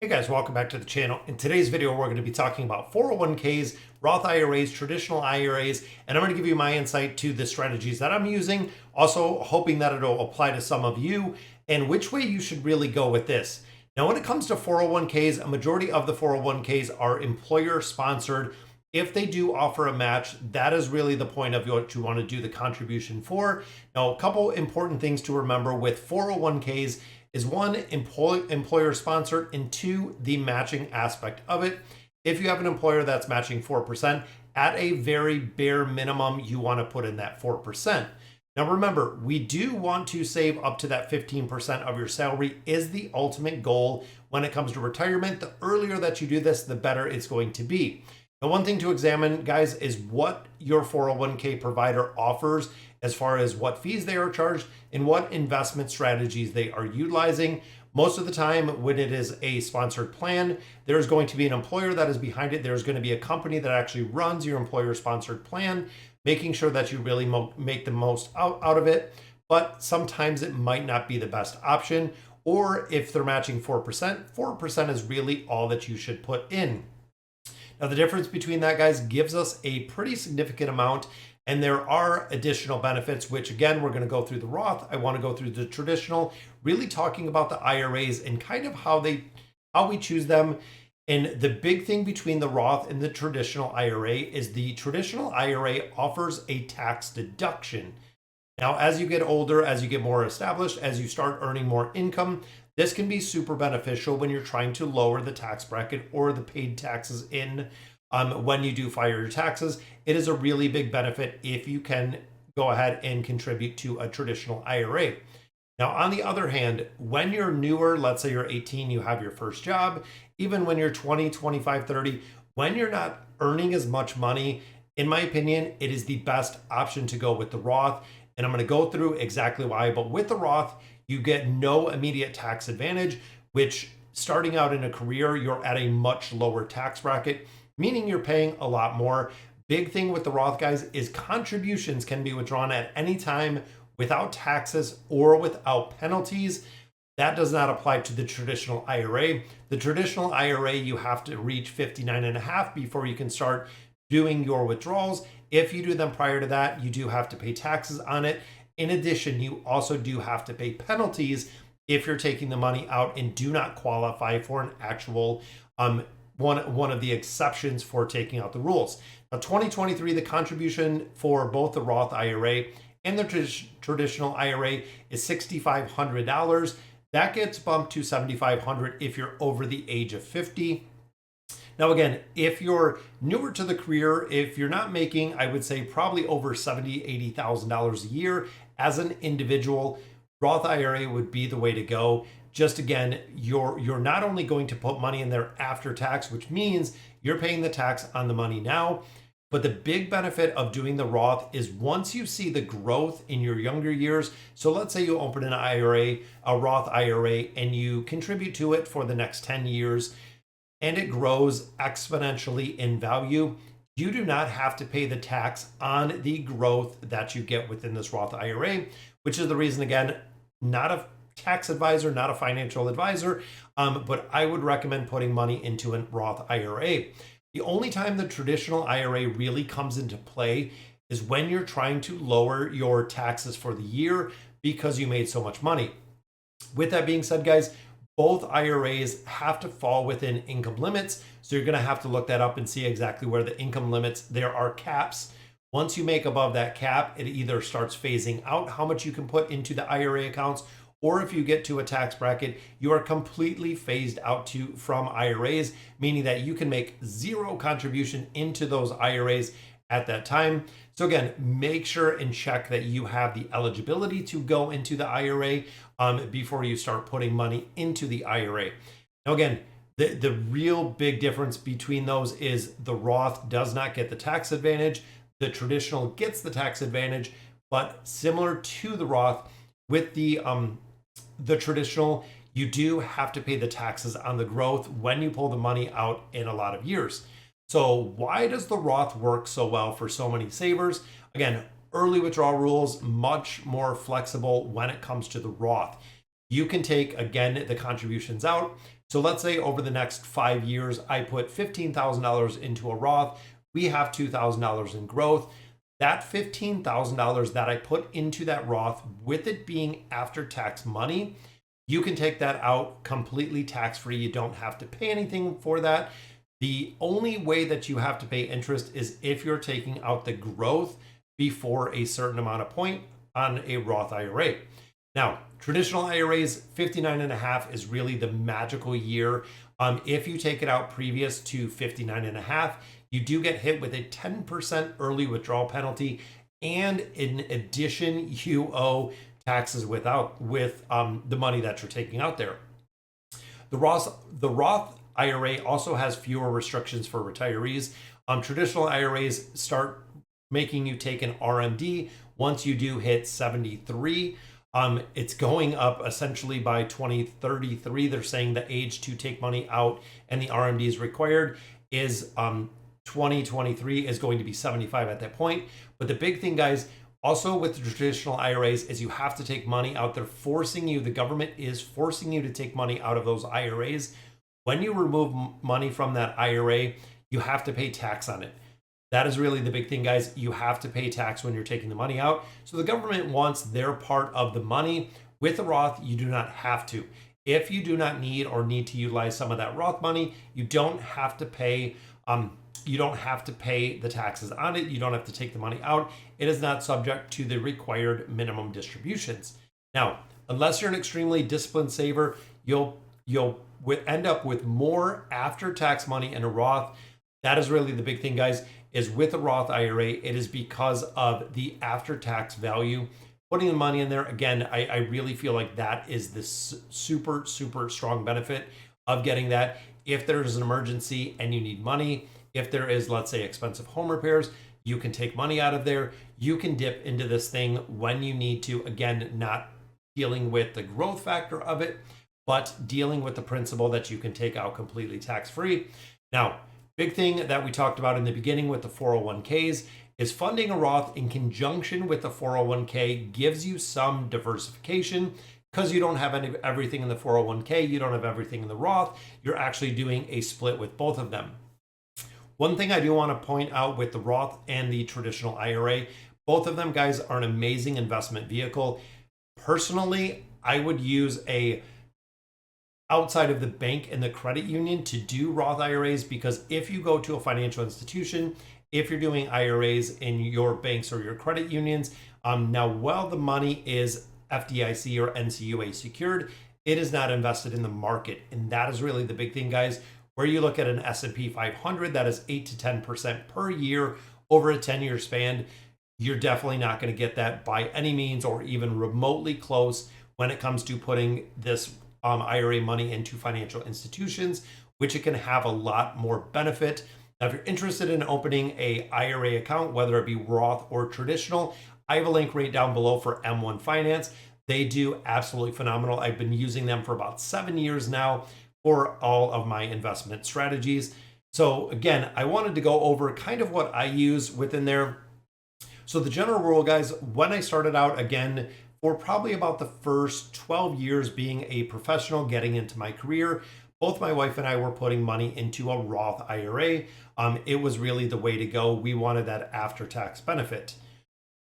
Hey guys, welcome back to the channel. In today's video, we're going to be talking about 401ks, Roth IRAs, traditional IRAs, and I'm going to give you my insight to the strategies that I'm using, also hoping that it'll apply to some of you and which way you should really go with this. Now, when it comes to 401ks, a majority of the 401ks are employer sponsored. If they do offer a match, that is really the point of what you want to do the contribution for. Now, a couple important things to remember with 401ks is one, employer sponsored, and two, the matching aspect of it. If you have an employer that's matching 4%, at a very bare minimum, you want to put in that 4%. Now remember, we do want to save up to that 15% of your salary is the ultimate goal when it comes to retirement. The earlier that you do this, the better it's going to be. Now, one thing to examine, guys, is what your 401k provider offers as far as what fees they are charged and what investment strategies they are utilizing. Most of the time, when it is a sponsored plan, there's going to be an employer that is behind it. There's going to be a company that actually runs your employer sponsored plan, making sure that you really make the most out of it. But sometimes it might not be the best option. Or if they're matching 4% is really all that you should put in. Now, the difference between that, guys, gives us a pretty significant amount. And there are additional benefits, which again, we're going to go through the Roth. I want to go through the traditional, really talking about the IRAs and kind of how we choose them. And the big thing between the Roth and the traditional IRA is the traditional IRA offers a tax deduction. Now, as you get older, as you get more established, as you start earning more income, this can be super beneficial when you're trying to lower the tax bracket or the paid taxes in when you do file your taxes. It is a really big benefit if you can go ahead and contribute to a traditional IRA. Now, on the other hand, when you're newer, let's say you're 18, you have your first job, even when you're 20, 25, 30, when you're not earning as much money, in my opinion, it is the best option to go with the Roth. And I'm going to go through exactly why. But with the Roth, you get no immediate tax advantage, which starting out in a career, you're at a much lower tax bracket, meaning you're paying a lot more. Big thing with the Roth, guys, is contributions can be withdrawn at any time without taxes or without penalties. That does not apply to the traditional IRA. The traditional IRA, you have to reach 59 and a half before you can start doing your withdrawals. If you do them prior to that, you do have to pay taxes on it. In addition, you also do have to pay penalties if you're taking the money out and do not qualify for an actual one of the exceptions for taking out the rules. Now, 2023, the contribution for both the Roth IRA and the traditional IRA is $6,500. That gets bumped to $7,500 if you're over the age of 50. Now, again, if you're newer to the career, if you're not making, I would say probably over $70,000, $80,000 a year as an individual, Roth IRA would be the way to go. Just again, you're not only going to put money in there after tax, which means you're paying the tax on the money now, but the big benefit of doing the Roth is once you see the growth in your younger years. So let's say you open an IRA, a Roth IRA, and you contribute to it for the next 10 years, and it grows exponentially in value. You do not have to pay the tax on the growth that you get within this Roth IRA, which is the reason, again, not a tax advisor, not a financial advisor, but I would recommend putting money into a Roth IRA. The only time the traditional IRA really comes into play is when you're trying to lower your taxes for the year because you made so much money. With that being said, guys, both IRAs have to fall within income limits. So you're going to have to look that up and see exactly where the income limits, there are caps. Once you make above that cap, it either starts phasing out how much you can put into the IRA accounts, or if you get to a tax bracket, you are completely phased out from IRAs, meaning that you can make zero contribution into those IRAs at that time. So again, make sure and check that you have the eligibility to go into the IRA before you start putting money into the IRA. Now again, the real big difference between those is the Roth does not get the tax advantage. The traditional gets the tax advantage, but similar to the Roth, with the traditional, you do have to pay the taxes on the growth when you pull the money out in a lot of years. So why does the Roth work so well for so many savers? Again, early withdrawal rules, much more flexible when it comes to the Roth. you can take, again, the contributions out. So let's say over the next 5 years, I put $15,000 into a Roth. We have $2,000 in growth. That $15,000 that I put into that Roth, with it being after tax money, you can take that out completely tax-free. You don't have to pay anything for that. The only way that you have to pay interest is if you're taking out the growth before a certain amount of point on a Roth IRA. Now, traditional IRAs, 59.5 is really the magical year. If you take it out previous to 59.5, you do get hit with a 10% early withdrawal penalty. And in addition, you owe taxes with the money that you're taking out there. The Roth IRA also has fewer restrictions for retirees. Traditional IRAs start making you take an RMD once you do hit 73. It's going up essentially by 2033. They're saying the age to take money out and the RMD is required is 2023 is going to be 75 at that point. But the big thing, guys, also with the traditional IRAs is you have to take money out. They're forcing you, the government is forcing you to take money out of those IRAs. When you remove money from that IRA, you have to pay tax on it. That is really the big thing, guys. You have to pay tax when you're taking the money out. So the government wants their part of the money. With the Roth, you do not have to. If you do not need to utilize some of that Roth money, you don't have to pay. You don't have to pay the taxes on it. You don't have to take the money out. It is not subject to the required minimum distributions. Now, unless you're an extremely disciplined saver, you'll end up with more after-tax money in a Roth. That is really the big thing, guys, is with a Roth IRA, it is because of the after-tax value. Putting the money in there, again, I really feel like that is the super, super strong benefit of getting that. If there's an emergency and you need money, if there is, let's say, expensive home repairs, you can take money out of there. You can dip into this thing when you need to. Again, not dealing with the growth factor of it, but dealing with the principle that you can take out completely tax-free. Now, big thing that we talked about in the beginning with the 401ks is funding a Roth in conjunction with the 401k gives you some diversification because you don't have everything in the 401k, you don't have everything in the Roth. You're actually doing a split with both of them. One thing I do want to point out with the Roth and the traditional IRA, both of them, guys, are an amazing investment vehicle. Personally, I would use outside of the bank and the credit union to do Roth IRAs, because if you go to a financial institution, if you're doing IRAs in your banks or your credit unions, now while the money is FDIC or NCUA secured, it is not invested in the market. And that is really the big thing, guys. Where you look at an S&P 500 that is 8 to 10% per year over a 10-year span, you're definitely not going to get that by any means or even remotely close when it comes to putting this IRA money into financial institutions, which it can have a lot more benefit. Now, if you're interested in opening a IRA account, whether it be Roth or traditional, I have a link right down below for M1 Finance. They do absolutely phenomenal. I've been using them for about 7 years now for all of my investment strategies. So again, I wanted to go over kind of what I use within there. So the general rule, guys, when I started out, again, for probably about the first 12 years being a professional, getting into my career, both my wife and I were putting money into a Roth IRA. It was really the way to go. We wanted that after-tax benefit.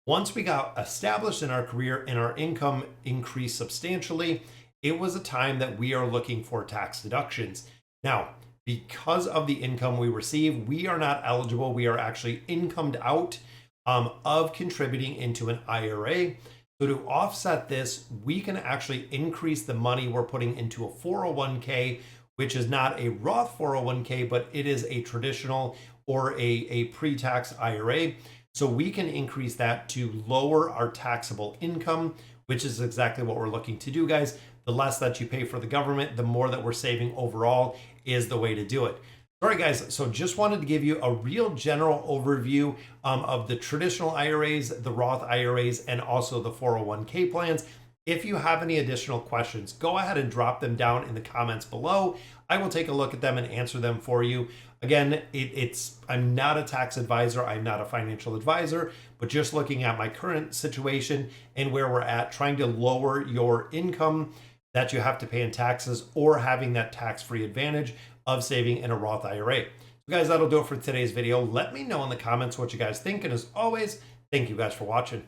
Once we got established in our career and our income increased substantially, it was a time that we are looking for tax deductions. Now, because of the income we receive, we are not eligible. We are actually incomed out of contributing into an IRA. So to offset this, we can actually increase the money we're putting into a 401k, which is not a Roth 401k, but it is a traditional or a pre-tax IRA. So we can increase that to lower our taxable income, which is exactly what we're looking to do, guys. The less that you pay for the government, the more that we're saving overall is the way to do it. All right, guys, so just wanted to give you a real general overview of the traditional IRAs, the Roth IRAs, and also the 401k plans. If you have any additional questions, go ahead and drop them down in the comments below. I will take a look at them and answer them for you. Again, I'm not a tax advisor, I'm not a financial advisor, but just looking at my current situation and where we're at, trying to lower your income. that you have to pay in taxes or having that tax-free advantage of saving in a Roth IRA. So guys, that'll do it for today's video. Let me know in the comments what you guys think. And as always, thank you guys for watching.